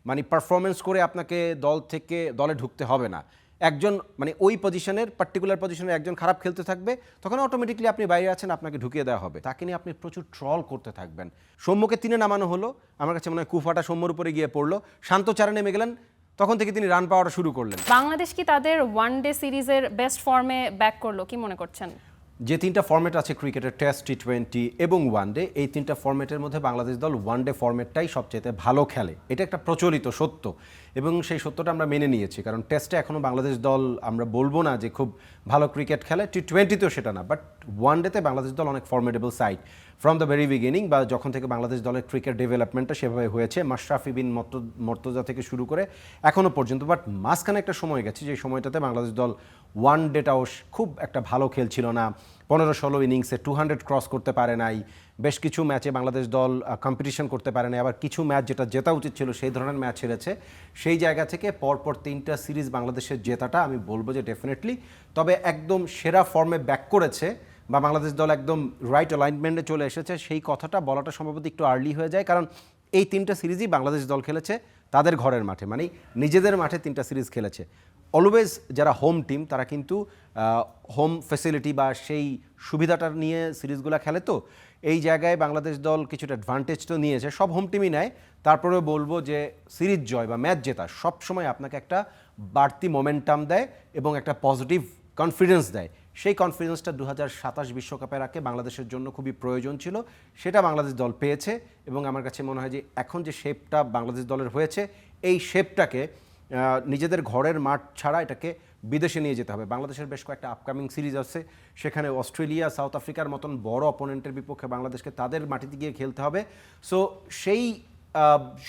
মানে পারফরমেন্স করে আপনাকে দলে ঢুকতে হবে না। একজন মানে ওই পজিশনের পার্টিকুলার পজিশনের একজন খারাপ খেলতে থাকবে, তখন অটোমেটিকলি আপনি বাইরে আছেন, আপনাকে ঢুকিয়ে দেওয়া হবে। তাকে নিয়ে আপনি প্রচুর ট্রল করতে থাকবেন। সৌম্যকে 3-এ নামানো হলো, আমার কাছে মনে হয় কুফাটা সৌম্যর উপরে গিয়ে পড়লো, শান্ত 4-এ নেমে গেলেন, তখন থেকে তিনি রান পাওয়াটা শুরু করলেন। বাংলাদেশ কি তাদের ওয়ানডে সিরিজের বেস্ট ফর্মে ব্যাক করলো, কি মনে করছেন? যে 3টা ফরম্যাট আছে ক্রিকেটের, টেস্ট, টি20 এবং ওয়ানডে, এই 3টা ফরম্যাটের মধ্যে বাংলাদেশ দল ওয়ানডে ফরম্যাটটাই সবচেয়ে ভালো খেলে। এটা একটা প্রচলিত সত্য এবং সেই সত্যটা আমরা মেনে নিয়েছি। কারণ টেস্টে এখনও বাংলাদেশ দল আমরা বলবো না যে খুব ভালো ক্রিকেট খেলে, টি20তেও সেটা না, বাট ওয়ানডেতে বাংলাদেশ দল অনেক formidable side from the very beginning, বা যখন থেকে বাংলাদেশ দলের ক্রিকেট ডেভেলপমেন্টটা সেভাবে হয়েছে, মাশরাফি বিন মর্তজা থেকে শুরু করে এখনও পর্যন্ত। বাট মাঝখানে একটা সময় গেছে, যে সময়টাতে বাংলাদেশ দল ওয়ানডেটাও খুব একটা ভালো খেলছিল না। 15-16 ইনিংসে 200 ক্রস করতে পারে নাই, বেশ কিছু ম্যাচে বাংলাদেশ দল কম্পিটিশন করতে পারে নাই, আবার কিছু ম্যাচ যেটা জেতা উচিত ছিল সেই ধরনের ম্যাচ হেরেছে। সেই জায়গা থেকে পরপর 3টা সিরিজ বাংলাদেশের জেতাটা আমি বলবো যে ডেফিনেটলি, তবে একদম সেরা ফর্মে ব্যাক করেছে বা বাংলাদেশ দল একদম রাইট অ্যালাইনমেন্টে চলে এসেছে, সেই কথাটা বলাটা সম্ভবত একটু আর্লি হয়ে যায়। কারণ এই 3টা সিরিজই বাংলাদেশ দল খেলেছে তাদের ঘরের মাঠে, মানে নিজেদের মাঠে 3টা সিরিজ খেলেছে। অলওয়েজ যারা হোম টিম তারা কিন্তু হোম ফ্যাসিলিটি বা সেই সুবিধাটা নিয়ে সিরিজগুলো খেলে, তো এই জায়গায় বাংলাদেশ দল কিছুটা অ্যাডভান্টেজ তো নিয়েছে, সব হোম টিমই নেয়। তারপরেও বলবো যে সিরিজ জয় বা ম্যাচ জেতা সবসময় আপনাকে একটা বাড়তি মোমেন্টাম দেয় এবং একটা পজিটিভ কনফিডেন্স দেয়। সেই কনফিডেন্সটা 2027 বিশ্বকাপের আগে বাংলাদেশের জন্য খুবই প্রয়োজন ছিল, সেটা বাংলাদেশ দল পেয়েছে। এবং আমার কাছে মনে হয় যে এখন যে শেপটা বাংলাদেশ দলের হয়েছে, এই শেপটাকে নিজেদের ঘরের মাঠ ছাড়া এটাকে বিদেশে নিয়ে যেতে হবে। বাংলাদেশের বেশ কয়েকটা আপকামিং সিরিজ আছে, সেখানে অস্ট্রেলিয়া, সাউথ আফ্রিকার মতন বড় অপোনেন্টের বিপক্ষে বাংলাদেশকে তাদের মাটিতে গিয়ে খেলতে হবে। সো সেই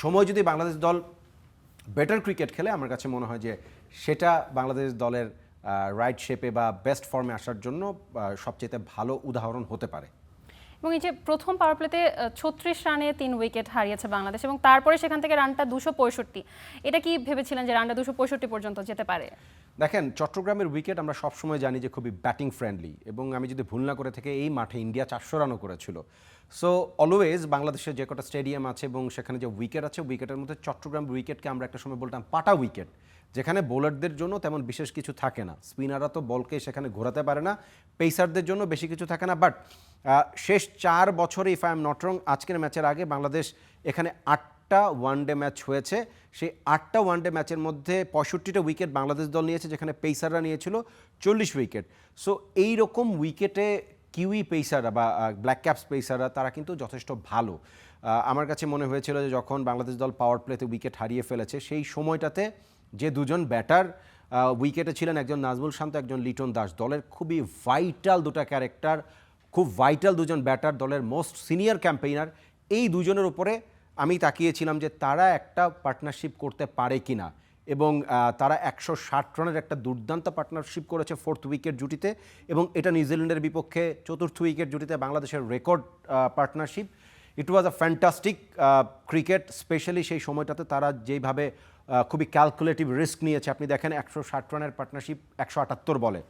সময় যদি বাংলাদেশ দল বেটার ক্রিকেট খেলে, আমার কাছে মনে হয় যে সেটা বাংলাদেশ দলের রাইট শেপে বা বেস্ট ফর্মে আসার জন্য সবচেয়ে ভালো উদাহরণ হতে পারে। এবং এই যে প্রথম পাওয়ার প্লেতে 36 রানে 3 উইকেট হারিয়েছে বাংলাদেশ, এবং তারপরে সেখান থেকে রানটা 265, এটা কি ভেবেছিলেন যে রানটা 265 পর্যন্ত যেতে পারে? দেখেন, চট্টগ্রামের উইকেট আমরা সবসময় জানি যে খুবই ব্যাটিং ফ্রেন্ডলি, এবং আমি যদি ভুল না করে থেকে এই মাঠে ইন্ডিয়া 400 রানও করেছিল। সো অলওয়েজ বাংলাদেশের যে কটা স্টেডিয়াম আছে এবং সেখানে যে উইকেট আছে, উইকেটের মধ্যে চট্টগ্রাম উইকেটকে আমরা একটা সময় বলতাম পাটা উইকেট, যেখানে বোলারদের জন্য তেমন বিশেষ কিছু থাকে না, স্পিনাররা তো বলকে সেখানে ঘোরাতে পারে না, পেসারদের জন্য বেশি কিছু থাকে না। বাট শেষ 4 বছরে, ইফ আই এম নট রং, আজকের ম্যাচের আগে বাংলাদেশ এখানে 8টা ওয়ানডে ম্যাচ হয়েছে। সেই 8টা ওয়ানডে ম্যাচের মধ্যে 65টা উইকেট বাংলাদেশ দল নিয়েছে, যেখানে পেসাররা নিয়েছিল 40 উইকেট। সো এই রকম উইকেটে কিউই পেসাররা বা ব্ল্যাক ক্যাপস পেসাররা তারা কিন্তু যথেষ্ট ভালো। আমার কাছে মনে হয়েছিল যে যখন বাংলাদেশ দল পাওয়ার প্লেতে উইকেট হারিয়ে ফেলেছে, সেই সময়টাতে যে দুজন ব্যাটার উইকেটে ছিলেন, একজন নাজমুল শান্ত, একজন লিটন দাস, দলের খুবই ভাইটাল দুটা ক্যারেক্টার, খুব ভাইটাল দুজন ব্যাটার, দলের মোস্ট সিনিয়র ক্যাম্পেইনার, এই দুজনের উপরে আমি তাকিয়েছিলাম যে তারা একটা পার্টনারশিপ করতে পারে কিনা। এবং তারা 160 রানের একটা দুর্দান্ত পার্টনারশিপ করেছে 4th উইকেট জুটিতে, এবং এটা নিউজিল্যান্ডের বিপক্ষে 4th উইকেট জুটিতে বাংলাদেশের record partnership. It was a fantastic cricket, specially সেই সময়টাতে তারা যেইভাবে খুবই ক্যালকুলেটিভ রিস্ক নিয়েছে। আপনি দেখেন 160 রানের পার্টনারশিপ 178 বলে,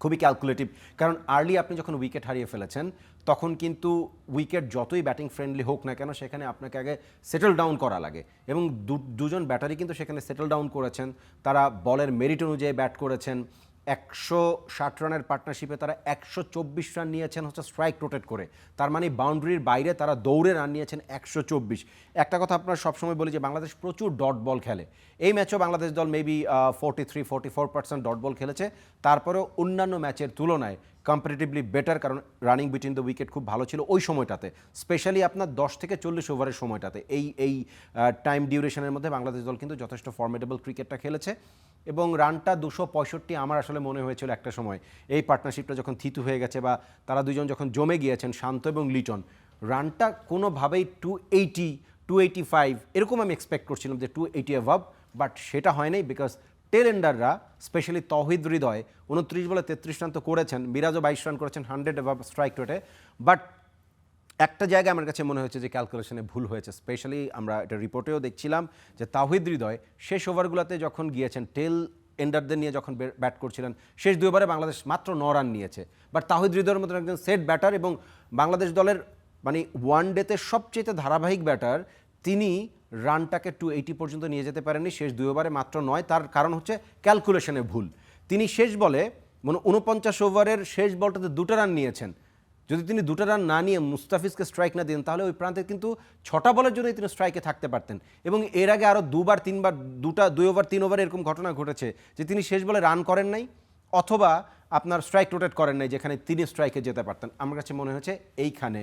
খুবই ক্যালকুলেটিভ। কারণ আর্লি আপনি যখন উইকেট হারিয়ে ফেলেছেন, তখন কিন্তু উইকেট যতই ব্যাটিং ফ্রেন্ডলি হোক না কেন, সেখানে আপনাকে আগে সেটেল ডাউন করা লাগে, এবং দুজন ব্যাটারি কিন্তু সেখানে সেটেল ডাউন করেছেন। তারা বলের মেরিট অনুযায়ী ব্যাট করেছেন। 160 রানের পার্টনারশিপে তারা 124 রান নিয়েছেন হচ্ছে স্ট্রাইক রোটেট করে, তার মানে বাউন্ডারির বাইরে তারা দৌড়ে রান নিয়েছেন 124। একটা কথা আপনার সবসময় বলি যে বাংলাদেশ প্রচুর ডট বল খেলে, এই ম্যাচও বাংলাদেশ দল মেবি 43-44% ডট বল খেলেছে, তারপরেও অন্যান্য ম্যাচের তুলনায় কম্পারেটিভলি বেটার, কারণ রানিং বিটুইন দ্য উইকেট খুব ভালো ছিল ওই সময়টাতে, স্পেশালি আপনার 10 থেকে 40 ওভারের সময়টাতে। এই টাইম ডিউরেশনের মধ্যে বাংলাদেশ দল কিন্তু যথেষ্ট ফর্মেডেবল ক্রিকেটটা খেলেছে, এবং রানটা 265 আমার আসলে মনে হয়েছিল একটা সময়, এই পার্টনারশিপটা যখন থিতু হয়ে গেছে বা তারা দুজন যখন জমে গিয়েছেন, শান্ত এবং লিটন, রানটা কোনোভাবেই 280, 285 এরকম আমি এক্সপেক্ট করছিলাম যে 280 অ্যাভাব, বাট সেটা হয় নাই। বিকজ টেল এন্ডাররা, স্পেশালি তৌহিদ হৃদয় 29 বলে 33 রান তো করেছেন, মিরাজও 22 রান করেছেন 100 অ্যাভাব স্ট্রাইক রেটে। বাট একটা জায়গায় আমার কাছে মনে হয়েছে যে ক্যালকুলেশনে ভুল হয়েছে, স্পেশালি আমরা এটা রিপোর্টেও দেখছিলাম যে তাওহিদ হৃদয় শেষ ওভারগুলোতে যখন গিয়েছেন, টেল এন্ডারদের নিয়ে যখন ব্যাট করছিলেন, শেষ 2 ওভারে বাংলাদেশ মাত্র 9 রান নিয়েছে। বাট তাওহিদ হৃদয়ের মতন একজন সেট ব্যাটার এবং বাংলাদেশ দলের মানে ওয়ান ডেতে সবচেয়ে ধারাবাহিক ব্যাটার, তিনি রানটাকে 280 পর্যন্ত নিয়ে যেতে পারেননি, শেষ 2 ওভারে মাত্র 9। তার কারণ হচ্ছে ক্যালকুলেশনে ভুল। তিনি শেষ বলে 49 ওভারের শেষ বলটাতে 2টা রান নিয়েছেন। যদি তিনি 2টা রান না নিয়ে মুস্তাফিজকে স্ট্রাইক না দেন তাহলে ওই প্রান্তে কিন্তু 6টা বলের জন্যই তিনি স্ট্রাইকে থাকতে পারতেন। এবং এর আগে আরও 2-3বার 2 ওভার 3 ওভার এরকম ঘটনা ঘটেছে যে তিনি শেষ বলে রান করেন নাই অথবা আপনার স্ট্রাইক রোটেট করেন নাই, যেখানে তিনি স্ট্রাইকে যেতে পারতেন। আমার কাছে মনে হয়েছে এইখানে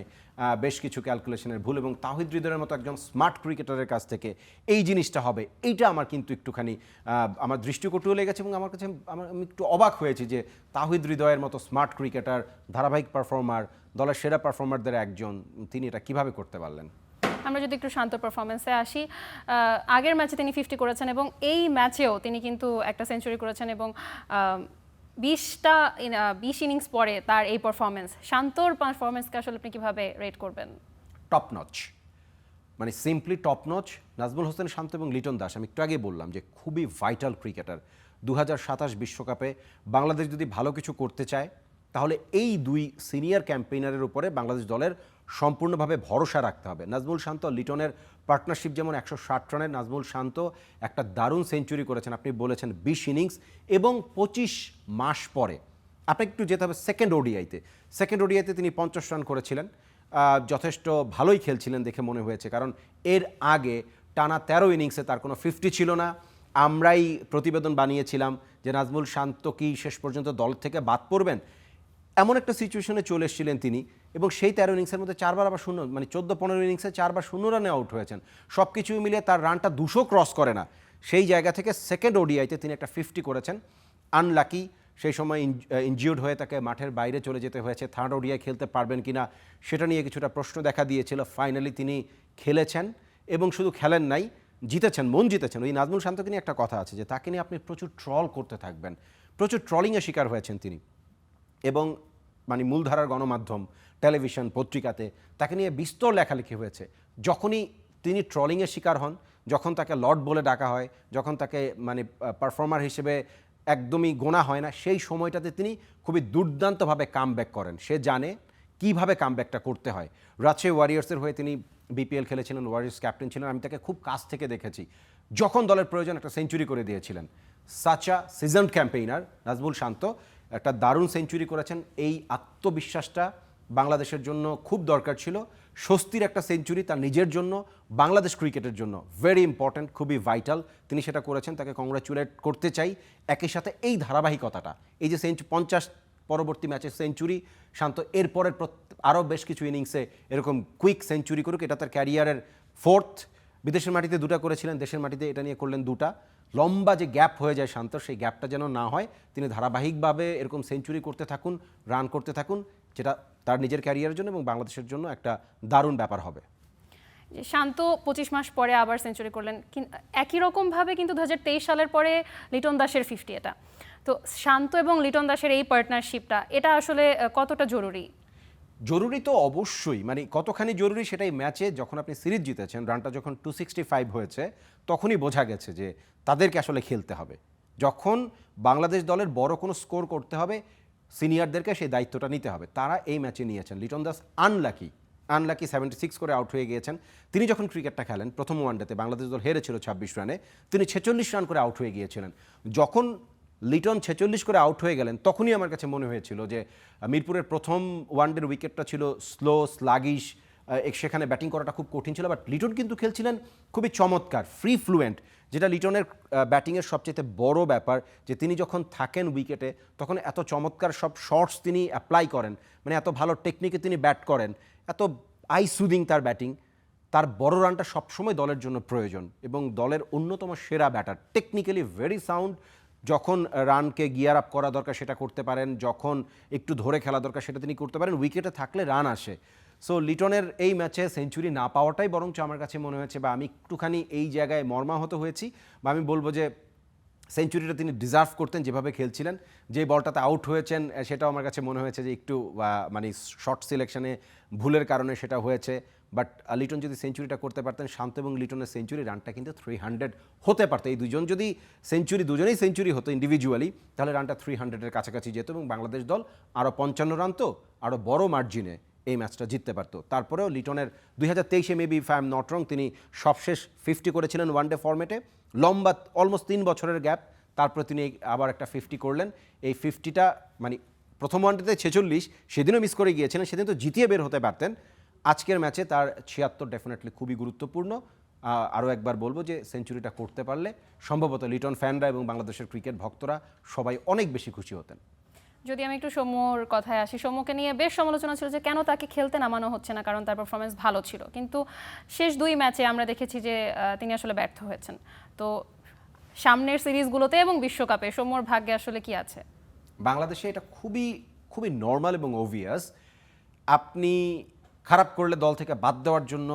বেশ কিছু ক্যালকুলেশনের ভুল, এবং তাহিদ হৃদয়ের মতো একজন স্মার্ট ক্রিকেটারের কাছ থেকে এই জিনিসটা হবে, এইটা আমার কিন্তু একটুখানি আমার দৃষ্টিকটুও লেগেছে। এবং আমার কাছে আমি একটু অবাক হয়েছি যে তাহিদ হৃদয়ের মতো স্মার্ট ক্রিকেটার, ধারাবাহিক পারফর্মার, দলের সেরা পারফর্মারদের একজন, তিনি এটা কিভাবে করতে পারলেন? আমরা যদি একটু শান্ত পারফরমেন্সে আসি, আগের ম্যাচে তিনি 50 করেছেন এবং এই ম্যাচেও তিনি কিন্তু একটা সেঞ্চুরি করেছেন এবং 20 ইনিংস পরে তার এই পারফরমেন্স, শান্তর পারফরমেন্সকে আসলে আপনি কিভাবে রেট করবেন? টপ নচ, মানে simply top notch. Najmul Hossain Shanto এবং লিটন দাস, আমি একটু আগে বললাম যে খুবই ভাইটাল ক্রিকেটার। 2027 বিশ্বকাপে বাংলাদেশ যদি ভালো কিছু করতে চায় তাহলে এই দুই সিনিয়র ক্যাম্পেইনারের উপরে বাংলাদেশ দলের সম্পূর্ণভাবে ভরসা রাখতে হবে। নাজমুল শান্ত লিটনের পার্টনারশিপ যেমন 160 রানের, নাজমুল শান্ত একটা দারুণ সেঞ্চুরি করেছেন, আপনি বলেছেন 20 ইনিংস এবং 25 মাস পরে। আপনাকে একটু যেতে হবে সেকেন্ড ওডিআইতে। সেকেন্ড ওডিআইতে তিনি 50 রান করেছিলেন, যথেষ্ট ভালোই খেলছিলেন দেখে মনে হয়েছে, কারণ এর আগে টানা 13 ইনিংসে তার কোনো 50 ছিল না। আমরাই প্রতিবেদন বানিয়েছিলাম যে নাজমুল শান্ত কি শেষ পর্যন্ত দল থেকে বাদ পড়বেন, এমন একটা সিচুয়েশনে চলে এসেছিলেন তিনি। এবং সেই 13 ইনিংসের মধ্যে 4বার আবার শূন্য, মানে 14-15 ইনিংসে 4বার 0 রানে আউট হয়েছেন। সব কিছু মিলিয়ে তার রানটা 200 ক্রস করে না। সেই জায়গা থেকে সেকেন্ড ওডিআইতে তিনি একটা 50 করেছেন। আনলাকি, সেই সময় ইনজিউর্ড হয়ে তাকে মাঠের বাইরে চলে যেতে হয়েছে। থার্ড ওডিআই খেলতে পারবেন কিনা সেটা নিয়ে কিছুটা প্রশ্ন দেখা দিয়েছিল। ফাইনালি তিনি খেলেছেন এবং শুধু খেলেন নাই, জিতেছেন, মন জিতেছেন। ওই নাজমুল শান্তকে নিয়ে একটা কথা আছে যে তাকে নিয়ে আপনি প্রচুর ট্রল করতে থাকবেন, প্রচুর ট্রলিংয়ের শিকার হয়েছেন তিনি। এবং মানে মূলধারার গণমাধ্যম, টেলিভিশন, পত্রিকাতে তাকে নিয়ে বিস্তর লেখালেখি হয়েছে। যখনই তিনি ট্রলিংয়ের শিকার হন, যখন তাকে লর্ড বলে ডাকা হয়, যখন তাকে মানে পারফর্মার হিসেবে একদমই গোনা হয় না, সেই সময়টাতে তিনি খুবই দুর্দান্তভাবে কামব্যাক করেন। সে জানে কিভাবে কামব্যাকটা করতে হয়। রাজশাহী ওয়ারিয়ার্সের হয়ে তিনি বিপিএল খেলেছিলেন, ওয়ারিয়ার্স ক্যাপ্টেন ছিলেন। আমি তাকে খুব কাছ থেকে দেখেছি, যখন দলের প্রয়োজন একটা সেঞ্চুরি করে দিয়েছিলেন। সাচা সিজনড ক্যাম্পেইনার নাজমুল শান্ত একটা দারুণ সেঞ্চুরি করেছেন। এই আত্মবিশ্বাসটা বাংলাদেশের জন্য খুব দরকার ছিল। স্বস্তির একটা সেঞ্চুরি তার নিজের জন্য, বাংলাদেশ ক্রিকেটের জন্য ভেরি ইম্পর্ট্যান্ট, খুবই ভাইটাল। তিনি সেটা করেছেন, তাকে কংগ্রাচুলেট করতে চাই। একই সাথে এই ধারাবাহিকতাটা, এই যে 50 পরবর্তী ম্যাচের সেঞ্চুরি, শান্ত এরপরের আরও বেশ কিছু ইনিংসে এরকম কুইক সেঞ্চুরি করুক, এটা তার ক্যারিয়ারের 4th। বিদেশের মাটিতে 2টা করেছিলেন, দেশের মাটিতে এটা নিয়ে করলেন 2টা। লম্বা যে গ্যাপ হয়ে যায় শান্ত, সেই গ্যাপটা যেন না হয়। তিনি ধারাবাহিকভাবে এরকম সেঞ্চুরি করতে থাকুন, রান করতে থাকুন, যেটা তার নিজের ক্যারিয়ারের জন্য এবং বাংলাদেশের জন্য একটা দারুণ ব্যাপার হবে। শান্ত 25 মাস পরে আবার সেঞ্চুরি করলেন, একই রকমভাবে কিন্তু 2023 সালের পরে লিটন দাসের 50। এটা তো শান্ত এবং লিটন দাসের এই পার্টনারশিপটা, এটা আসলে কতটা জরুরি? জরুরি তো অবশ্যই, মানে কতখানি জরুরি সেটাই ম্যাচে যখন আপনি সিরিজ জিতেছেন, রানটা যখন 265 হয়েছে, তখনই বোঝা গেছে যে তাদেরকে আসলে খেলতে হবে। যখন বাংলাদেশ দলের বড় কোনো স্কোর করতে হবে, সিনিয়রদেরকে সেই দায়িত্বটা নিতে হবে। তারা এই ম্যাচে নিয়েছেন। লিটন দাস আনলাকি 76 করে আউট হয়ে গিয়েছেন। তিনি যখন ক্রিকেটটা খেলেন প্রথম ওয়ানডেতে, বাংলাদেশ দল হেরেছিল 26 রানে, তিনি 46 রান করে আউট হয়ে গিয়েছিলেন। যখন লিটন 46 করে আউট হয়ে গেলেন, তখনই আমার কাছে মনে হয়েছিল যে মিরপুরের প্রথম ওয়ানডের উইকেটটা ছিল স্লো, স্লাগিশ, সেখানে ব্যাটিং করাটা খুব কঠিন ছিল। বাট লিটন কিন্তু খেলছিলেন খুবই চমৎকার, ফ্রি ফ্লুয়েন্ট, যেটা লিটনের ব্যাটিংয়ের সবচেয়ে বড় ব্যাপার, যে তিনি যখন থাকেন উইকেটে তখন এত চমৎকার সব শটস তিনি অ্যাপ্লাই করেন, মানে এত ভালো টেকনিকে তিনি ব্যাট করেন, এত আই সুদিং তার ব্যাটিং। তার বড় রানটা সবসময় দলের জন্য প্রয়োজন এবং দলের অন্যতম সেরা ব্যাটার, টেকনিক্যালি ভেরি সাউন্ড। যখন রানকে গিয়ার আপ করা দরকার সেটা করতে পারেন, যখন একটু ধরে খেলা দরকার সেটা তিনি করতে পারেন, উইকেটে থাকলে রান আসে। সো লিটনের এই ম্যাচে সেঞ্চুরি না পাওয়াটাই বরঞ্চ আমার কাছে মনে হয়েছে, বা আমি একটুখানি এই জায়গায় মর্মাহত হয়েছি, বা আমি বলবো যে সেঞ্চুরিটা তিনি ডিজার্ভ করতেন যেভাবে খেলছিলেন। যে বলটাতে আউট হয়েছেন সেটাও আমার কাছে মনে হয়েছে যে একটু মানে শর্ট সিলেকশনে ভুলের কারণে সেটা হয়েছে। বাট লিটন যদি সেঞ্চুরিটা করতে পারতেন, শান্ত এবং লিটনের সেঞ্চুরি, রানটা কিন্তু 300 হতে পারতো। এই দুজন যদি দুজনেই সেঞ্চুরি হতো ইন্ডিভিজুয়ালি, তাহলে রানটা 300-এর কাছাকাছি যেত এবং বাংলাদেশ দল আরও 55 রান, তো আরও বড় মার্জিনে এই ম্যাচটা জিততে পারতো। তারপরেও লিটনের 2023-এ maybe if I am not wrong তিনি সবশেষ 50 করেছিলেন ওয়ানডে ফরম্যাটে, লম্বা অলমোস্ট 3 বছরের গ্যাপ, তারপরে তিনি আবার একটা 50 করলেন। এই 50টা মানে প্রথম ওয়ানডেতে 46, সেদিনও মিস করে গিয়েছিলেন, সেদিন তো জিতিয়ে বের হতে পারতেন। আজকের ম্যাচে তার 76 ডেফিনেটলি খুবই গুরুত্বপূর্ণ। আরও একবার বলবো যে সেঞ্চুরিটা করতে পারলে সম্ভবত লিটন ফ্যানরা এবং বাংলাদেশের ক্রিকেট ভক্তরা সবাই অনেক বেশি খুশি হতেন। যদি আমি একটু সৌম্যর কথায় আসি, সৌম্যকে নিয়ে বেশ সমালোচনা ছিল যে কেন তাকে খেলতে নামানো হচ্ছে না, কারণ তার পারফরমেন্স ভালো ছিল, কিন্তু শেষ 2 ম্যাচে আমরা দেখেছি যে তিনি আসলে ব্যর্থ হয়েছেন। তো সামনের সিরিজগুলোতে এবং বিশ্বকাপে সৌম্যর ভাগ্যে আসলে কি আছে? বাংলাদেশে এটা খুবই খুবই নর্মাল এবং অবভিয়াস। আপনি খারাপ করলে দল থেকে বাদ দেওয়ার জন্য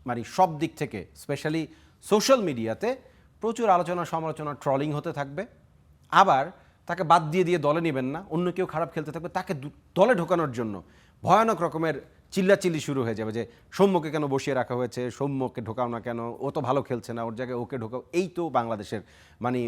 মানে সব দিক থেকে স্পেশালি সোশ্যাল মিডিয়াতে প্রচুর আলোচনা সমালোচনা ট্রলিং হতে থাকবে। আবার তাকে বাদ দিয়ে দিয়ে দলে নেবেন না, অন্য কেউ খারাপ খেলতে থাকবে, তাকে দলে ঢোকানোর জন্য ভয়ানক রকমের চিল্লাচিল্লি শুরু হয়ে যাবে যে সৌম্যকে কেন বসিয়ে রাখা হয়েছে, সৌম্যকে ঢোকাও না কেন, ও তো ভালো খেলছে না, ওর জায়গায় ওকে ঢোকাও। এই তো বাংলাদেশের মানে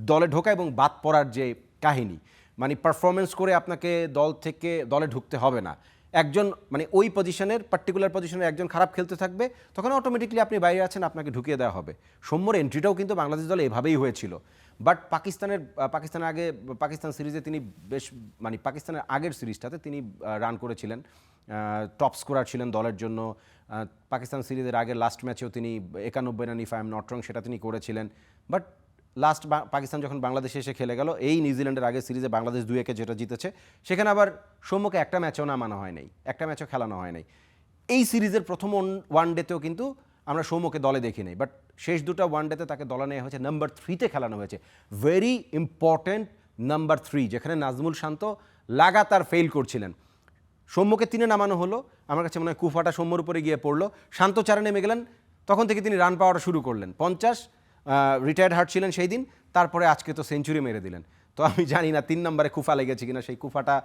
দলে ঢোকা এবং বাদ পড়ার যে কাহিনী, মানে পারফরমেন্স করে আপনাকে দল থেকে দলে ঢুকতে হবে না। একজন মানে ওই পজিশনের পার্টিকুলার পজিশনের একজন খারাপ খেলতে থাকবে, তখন অটোমেটিকলি আপনি বাইরে আছেন, আপনাকে ঢুকিয়ে দেওয়া হবে। সৌম্যর এন্ট্রিটাও কিন্তু বাংলাদেশ দলে এভাবেই হয়েছিল। বাট পাকিস্তানের আগে পাকিস্তান সিরিজে তিনি বেশ মানে পাকিস্তানের আগের সিরিজটাতে তিনি রান করেছিলেন, টপ স্কোরার ছিলেন দলের জন্য। পাকিস্তান সিরিজের আগে লাস্ট ম্যাচেও তিনি 91 run if I am not রং সেটা তিনি করেছিলেন। বাট লাস্ট পাকিস্তান যখন বাংলাদেশে এসে খেলে গেল, এই নিউজিল্যান্ডের আগে সিরিজে বাংলাদেশ 2-1 যেটা জিতেছে, সেখানে আবার সৌম্যকে একটা ম্যাচও নামানো হয় নাই, একটা ম্যাচও খেলানো হয় নাই। এই সিরিজের প্রথম ওয়ানডেতেও কিন্তু আমরা সৌম্যকে দলে দেখি নাই, বাট শেষ দুটো ওয়ানডেতে তাকে দলে নেওয়া হয়েছে, নাম্বার 3-তে খেলানো হয়েছে। ভেরি ইম্পর্ট্যান্ট নাম্বার 3, যেখানে নাজমুল শান্ত লাগাতার ফেল করছিলেন। সৌম্যকে 3-এ নামানো হলো, আমার কাছে মনে হয় কুফাটা সৌম্যর উপরে গিয়ে পড়লো, শান্ত 4-এ নেমে গেলেন, তখন থেকে তিনি রান পাওয়াটা শুরু করলেন। 50 রিটায়ার্ড হার্ট ছিলেন সেই দিন, তারপরে আজকে তো সেঞ্চুরি মেরে দিলেন। তো আমি জানি না 3 নম্বরে কুফা লেগেছে কিনা, সেই কুফাটা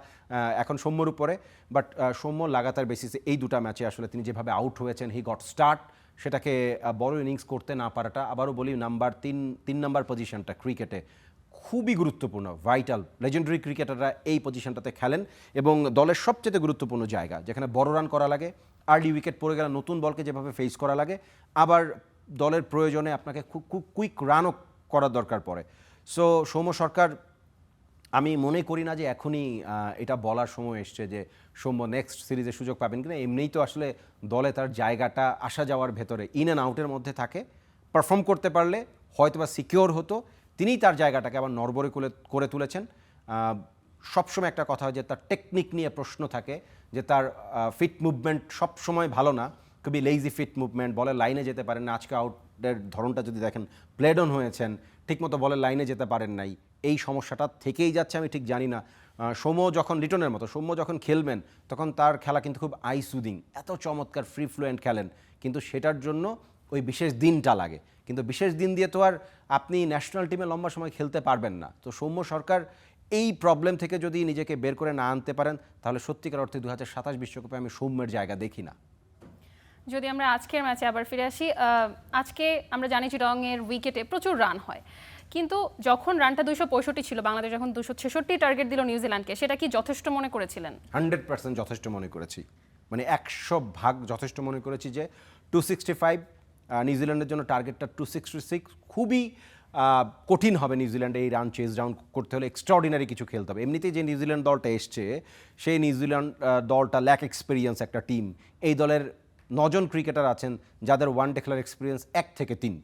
এখন সৌম্যর উপরে। বাট সৌম্য লাগাতার বেসিসে এই দুটা ম্যাচে আসলে তিনি যেভাবে আউট হয়েছেন, হি গট স্টার্ট, সেটাকে বড় ইনিংস করতে না পারাটা, আবারও বলি নাম্বার 3 নাম্বার পজিশনটা ক্রিকেটে খুবই গুরুত্বপূর্ণ, ভাইটাল। লেজেন্ডারি ক্রিকেটাররা এই পজিশনটাতে খেলেন এবং দলের সবচেয়ে গুরুত্বপূর্ণ জায়গা, যেখানে বড় রান করা লাগে, আর্লি উইকেট পড়ে গেলে নতুন বলকে যেভাবে ফেস করা লাগে, আবার দলের প্রয়োজনে আপনাকে খুব কুইক রানও করার দরকার পড়ে। সো সৌম্য সরকার, আমি মনে করি না যে এখনই এটা বলার সময় এসছে যে সৌম্য নেক্সট সিরিজে সুযোগ পাবেন কিনা। এমনিই তো আসলে দলে তার জায়গাটা আসা যাওয়ার ভেতরে ইন অ্যান্ড আউটের মধ্যে থাকে, পারফর্ম করতে পারলে হয়তো বা সিকিওর হতো। তিনিই তার জায়গাটাকে আবার নড়বড়ে করে তুলেছেন। সবসময় একটা কথা হয় যে তার টেকনিক নিয়ে প্রশ্ন থাকে, যে তার ফিট মুভমেন্ট সবসময় ভালো না, খুবই লেইজি ফিট মুভমেন্ট, বলের লাইনে যেতে পারেন না। আজকে আউটের ধরনটা যদি দেখেন, প্লেড অন হয়েছেন, ঠিকমতো বলের লাইনে যেতে পারেন নাই, এই সমস্যাটা থেকেই যাচ্ছে। আমি ঠিক জানি না সৌম্য যখন লিটনের মতো সৌম্য যখন খেলবেন, তখন তার খেলা কিন্তু খুব আই সুদিং, এত চমৎকার ফ্রি ফ্লুয়েন্ট খেলেন, কিন্তু সেটার জন্য ওই বিশেষ দিনটা লাগে। কিন্তু বিশেষ দিন দিয়ে তো আর আপনি ন্যাশনাল টিমে লম্বা সময় খেলতে পারবেন না। তো সৌম্য সরকার এই প্রবলেম থেকে যদি নিজেকে বের করে না আনতে পারেন, তাহলে সত্যিকার অর্থে 2027 বিশ্বকাপে আমি সৌম্যের জায়গা দেখি না। যদি আমরা আজকের ম্যাচে আবার ফিরে আসি, আজকে আমরা জানি চিটাগংয়ের উইকেটে প্রচুর রান হয়, কিন্তু যখন রানটা 265 ছিল, বাংলাদেশ যখন 266 টার্গেট দিল নিউজিল্যান্ডকে, সেটা কি যথেষ্ট মনে করেছিলেন? 100% যথেষ্ট মনে করেছি, মানে 100% যথেষ্ট মনে করেছি যে 265, নিউজিল্যান্ডের জন্য টার্গেটটা 266, খুবই কঠিন হবে নিউজিল্যান্ডে এই রান চেজ ডাউন করতে হলে, এক্সট্রাঅর্ডিনারি কিছু খেলতে হবে। এমনিতেই যে নিউজিল্যান্ড দলটা এসছে, সেই নিউজিল্যান্ড দলটা ল্যাক এক্সপিরিয়েন্স একটা টিম। এই দলের 9 জন ক্রিকেটার আছেন যাদের ওয়ানডে খেলার এক্সপিরিয়েন্স 1 থেকে 3,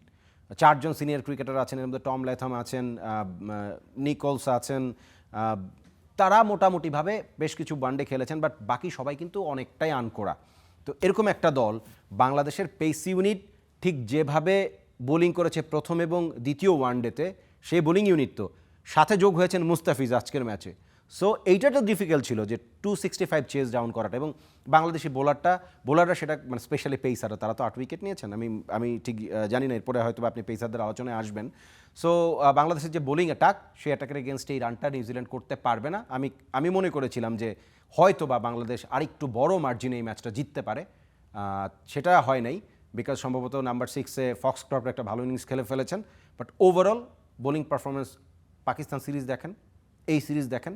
4 জন সিনিয়র ক্রিকেটার আছেন, এর মধ্যে টম ল্যাথম আছেন, নিকোলস আছেন, তারা মোটামুটিভাবে বেশ কিছু ওয়ানডে খেলেছেন, বাট বাকি সবাই কিন্তু অনেকটাই আনকোড়া। তো এরকম একটা দল, বাংলাদেশের পেস ইউনিট ঠিক যেভাবে বোলিং করেছে প্রথম এবং দ্বিতীয় ওয়ানডেতে, সেই বোলিং ইউনিট তো সাথে যোগ হয়েছেন মুস্তাফিজ আজকের ম্যাচে। সো এইটা তো ডিফিকাল্ট ছিল যে 265 চেজ ডাউন করাটা, এবং বাংলাদেশি বোলাররা সেটা মানে স্পেশালি পেসাররা, তারা তো 8 উইকেট নিয়েছেন। আমি ঠিক জানি না, এরপরে হয়তো আপনি পেসারদের আলোচনায় আসবেন। সো বাংলাদেশের যে বোলিং অ্যাটাক, সেই অ্যাটাকের এগেনস্টে এই রানটা নিউজিল্যান্ড করতে পারবে না। আমি মনে করেছিলাম যে হয়তো বা বাংলাদেশ আরেকটু বড় মার্জিনে এই ম্যাচটা জিততে পারে, সেটা হয় নাই, বিকজ সম্ভবত নাম্বার 6-এ ফক্সক্রফট একটা ভালো ইনিংস খেলে ফেলেছেন। But overall bowling performance, Pakistan series দেখেন, এই সিরিজ দেখেন,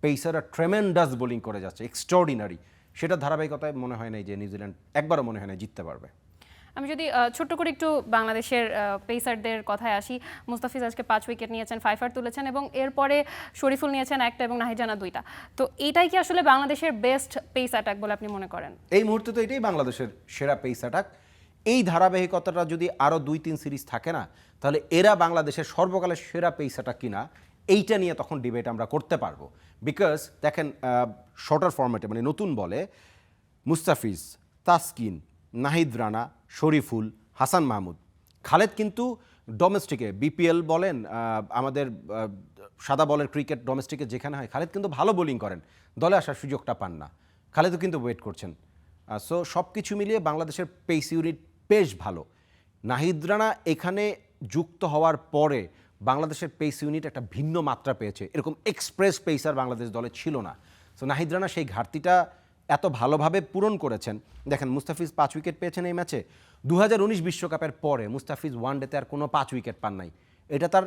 পেসাররা ট্রেমেন্ডাস বোলিং করে যাচ্ছে, এক্সট্রাঅর্ডিনারি। সেটা ধারাবাহিকতায় মনে হয় না যে নিউজিল্যান্ড একবারও মনে হয় না জিততে পারবে। আমি যদি ছোট্ট করে একটু বাংলাদেশের পেসারদের কথায় আসি, মুস্তাফিজ আজকে 5 উইকেট নিয়েছেন, 5 তুলেছেন এবং এরপরে শরীফুল নিয়েছেন 1টা এবং নাহিদ রানা 2টা। তো এটাই কি আসলে বাংলাদেশের বেস্ট পেস অ্যাটাক বলে আপনি মনে করেন? এই মুহূর্তে তো এটাই বাংলাদেশের সেরা পেস অ্যাটাক। এই ধারাবাহিকতাটা যদি আরও 2-3 সিরিজ থাকে না, তাহলে এরা বাংলাদেশের সর্বকালের সেরা পেস অ্যাটাক কিনা এইটা নিয়ে তখন ডিবেট আমরা করতে পারবো। বিকজ দেখেন শর্টার ফরম্যাটে মানে নতুন বলে মুস্তাফিজ, তাসকিন, নাহিদ রানা, শরীফুল, হাসান মাহমুদ, খালেদ কিন্তু ডোমেস্টিকে বিপিএল বলেন আমাদের সাদা বলের ক্রিকেট ডোমেস্টিকে যেখানে হয় খালেদ কিন্তু ভালো বোলিং করেন, দলে আসার সুযোগটা পান না, খালেদও কিন্তু ওয়েট করছেন। সো সব কিছু মিলিয়ে বাংলাদেশের পেস ইউনিট বেশ ভালো। নাহিদ রানা এখানে যুক্ত হওয়ার পরে বাংলাদেশের পেস ইউনিট একটা ভিন্ন মাত্রা পেয়েছে, এরকম এক্সপ্রেস পেসার বাংলাদেশ দলে ছিল না। সো নাহিদ রানা সেই ঘাটতিটা এত ভালোভাবে পূরণ করেছেন। দেখেন মুস্তাফিজ 5 উইকেট পেয়েছেন এই ম্যাচে। 2019 বিশ্বকাপের পরে মুস্তাফিজ ওয়ানডেতে আর কোনো 5 উইকেট পান নাই, এটা তার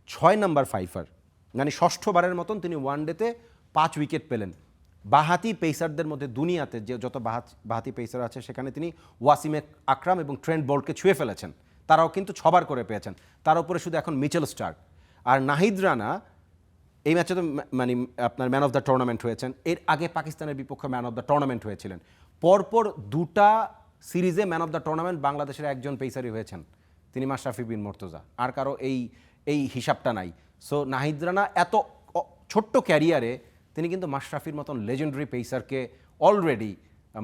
6 নাম্বার ফাইফার, মানে ষষ্ঠবারের মতন তিনি ওয়ানডেতে 5 উইকেট পেলেন। বাহাতি পেসারদের মধ্যে দুনিয়াতে যে যত বাহাতি পেসার আছে সেখানে তিনি ওয়াসিম আকরাম এবং ট্রেন্ট বোল্টকে ছুঁয়ে ফেলেছেন, তারাও কিন্তু 6বার করে পেয়েছেন। তার উপরে শুধু এখন মিচেল স্টার্ক আর নাহিদ রানা এই ম্যাচে তো মানে আপনার ম্যান অফ দ্য টুর্নামেন্ট হয়েছেন, এর আগে পাকিস্তানের বিপক্ষে ম্যান অফ দ্য টুর্নামেন্ট হয়েছিলেন। পরপর 2টা সিরিজে ম্যান অফ দ্য টুর্নামেন্ট বাংলাদেশের একজন পেসারই হয়েছেন, তিনি মাশরাফি বিন মুর্তজা, আর কারো এই হিসাবটা নাই। সো নাহিদ রানা এত ছোট্ট ক্যারিয়ারে তিনি কিন্তু মাশরাফির মতন লেজেন্ডারি পেসারকে অলরেডি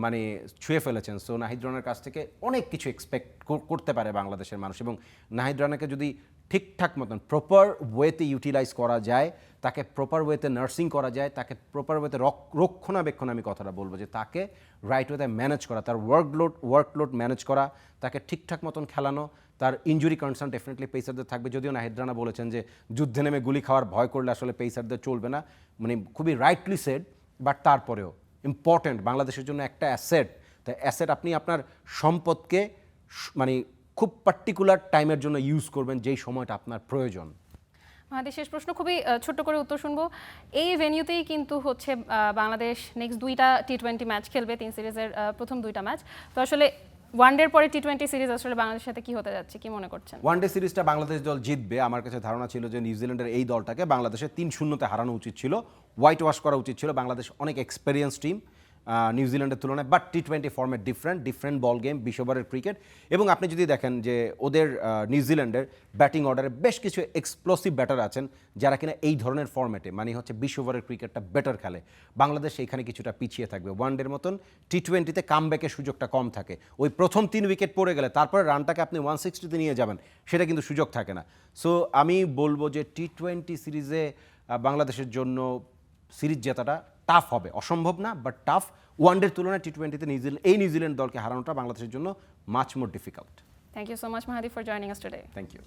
মানে ছুঁয়ে ফেলেছেন। সো নাহিদ রানার কাছ থেকে অনেক কিছু এক্সপেক্ট করতে পারে বাংলাদেশের মানুষ, এবং নাহিদ রানাকে যদি ঠিকঠাক মতন প্রপার ওয়েতে ইউটিলাইজ করা যায়, তাকে প্রপার ওয়েতে নার্সিং করা যায়, তাকে প্রপার ওয়েতে রক্ষণাবেক্ষণ, আমি কথাটা বলবো যে তাকে রাইট ওয়েতে ম্যানেজ করা, তার ওয়ার্কলোড ম্যানেজ করা, তাকে ঠিকঠাক মতন খেলানো, তার ইনজুরি কনসার্ন ডেফিনেটলি পেসারদের থাকবে। যদিও নাহিদ রানা বলেছেন যে যুদ্ধে নেমে গুলি খাওয়ার ভয় করলে আসলে পেসারদের চলবে না, মানে খুবই রাইটলি সেড, বাট তারপরেও ইম্পর্টেন্ট বাংলাদেশের জন্য একটা অ্যাসেট। তাই অ্যাসেট আপনি আপনার সম্পদকে মানে খুব পার্টিকুলার টাইমের জন্য ইউজ করবেন, যেই সময়টা আপনার প্রয়োজন। আমাদের শেষ প্রশ্ন, খুবই ছোট্ট করে উত্তর শুনবো। এই ভেন্যুতেই কিন্তু হচ্ছে বাংলাদেশ নেক্সট 2টা টি20 ম্যাচ খেলবে, 3 সিরিজের প্রথম 2টা ম্যাচ। তো আসলে ওয়ানডের পরে টি20 সিরিজ আসলে বাংলাদেশের সাথে কি হতে যাচ্ছে, কি মনে করছেন? ওয়ানডে সিরিজটা বাংলাদেশ দল জিতবে। আমার কাছে ধারণা ছিল যে নিউজিল্যান্ডের এই দলটাকে বাংলাদেশের 3-0-তে হারানো উচিত ছিল, হোয়াইট ওয়াশ করা উচিত ছিল। বাংলাদেশ অনেক এক্সপেরিয়েন্স টিম নিউজিল্যান্ডের তুলনায়, but T20 format different ball game, 20 ওভারের ক্রিকেট। এবং আপনি যদি দেখেন যে ওদের নিউজিল্যান্ডের ব্যাটিং অর্ডারে বেশ কিছু এক্সপ্লোসিভ ব্যাটার আছেন যারা কিনা এই ধরনের ফর্মেটে মানে হচ্ছে 20 ওভারের ক্রিকেটটা বেটার খেলে। বাংলাদেশ এইখানে কিছুটা পিছিয়ে থাকবে। ওয়ানডের মতন টি20তে কামব্যাকের সুযোগটা কম থাকে, ওই প্রথম 3 উইকেট পড়ে গেলে তারপরে রানটাকে আপনি 160-তে নিয়ে যাবেন, সেটা কিন্তু সুযোগ থাকে না। সো আমি বলবো যে টি20 সিরিজে বাংলাদেশের জন্য সিরিজ জেতাটা টাফ হবে, অসম্ভব না, বাট টাফ। ওয়ানডের তুলনায় টি20তে নিউজিল্যান্ড দলকে হারানোটা বাংলাদেশের জন্য much more difficult. Thank you so much Mahadi for joining us today. Thank you.